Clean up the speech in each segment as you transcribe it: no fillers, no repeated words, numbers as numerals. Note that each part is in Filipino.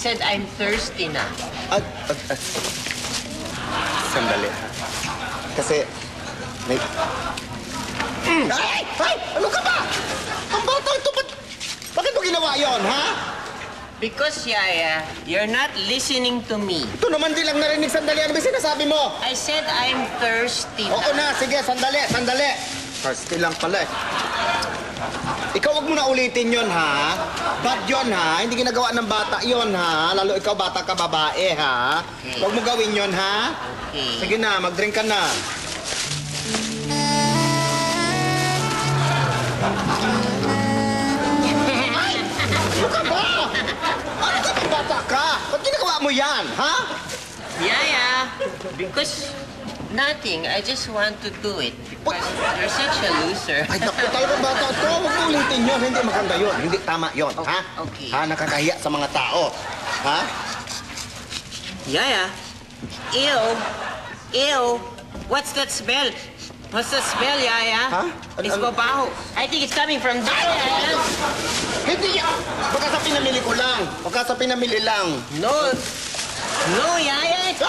said I'm thirsty na. Sandali. Kasi, may... Ay! Ano ka ba? Ang bata ito, bakit mo ginawa yon, ha? Because, Yaya, you're not listening to me. Ito naman di lang narinig. Sandali, ano ba sinasabi mo? I said I'm thirsty na. Oo na, sige, sandali. Thirsty lang pala eh. Ikaw wag mo na ulitin yon, ha? Bad yon, ha? Hindi ginagawa ng bata yon, ha? Lalo ikaw bata ka babae, ha? Okay. Wag mo gawin yon, ha? Okay. Sige na, mag-drink ka na. Ano ka ba? Ano ka bang bata ka? Ba't ginagawa mo yan, ha? Yaya, because nothing. I just want to do it. Because you're such a loser. Ay, naku, talagang bata ito. Huwag mo ulitin yun. Hindi maganda yun. Hindi tama yun, ha? Okay. Ha? Nakakahiya sa mga tao. Ha? Yaya, ew. Ew. What's that smell? What's that smell, Yaya? Huh? It's babaho. I think it's coming from there, Yaya. Hindi yan. Baka sa pinamili ko lang. Baka sa pinamili lang. No. No, Yaya. It's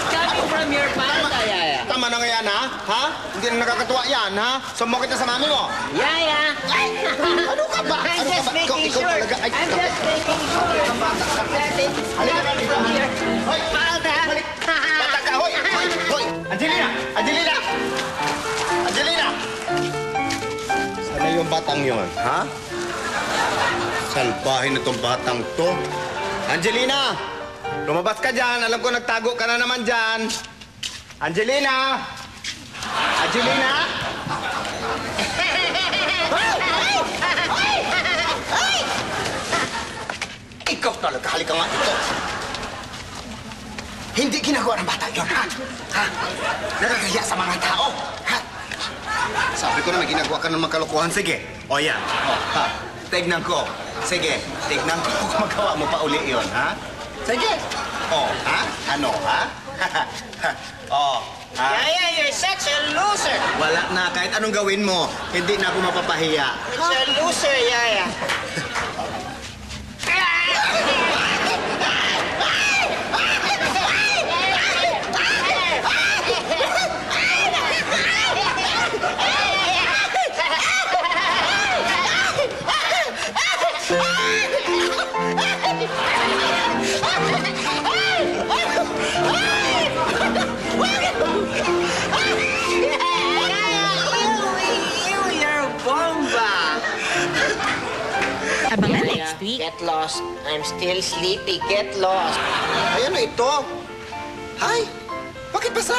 coming from your panda, Yaya. Tama na nga yan, ha? Ha? Hindi na nakakatuwa yan, ha? Sumbong kita sa mami mo. Yaya. Ano ka ba? I'm Ano just ka ba? making Ikaw sure. talaga. Ay, I'm just making sure. That it's coming from your Hoy! panda. Bata ka! Hoy! Hoy! Angelina! Angelina! Angelina! Sana yung batang yun, ha? Salbahin itong batang to. Angelina! Lumabas ka dyan. Alam ko nagtago ka na naman dyan. Angelina! Angelina! Ikaw talaga. Halika nga ito. Hindi ginagawa ng bata yun, ha? Ha? Nakakahiya sa mga tao, ha? Sabi ko na may ginagawa ka ng mga kalokohan. Sige. O yan. O, ha? Tignan ko. Sige. Tignan ko kung magawa mo pa uli yun, ha? Sige. O, ha? Ano, ha? O, ha? Yaya, you're such a loser. Wala na. Kahit anong gawin mo, hindi na ako mapapahiya. It's a loser, Yaya. Abangan next week. Get lost. I'm still sleepy. Get lost. Ay, ano ito? Hay! Bakit basa?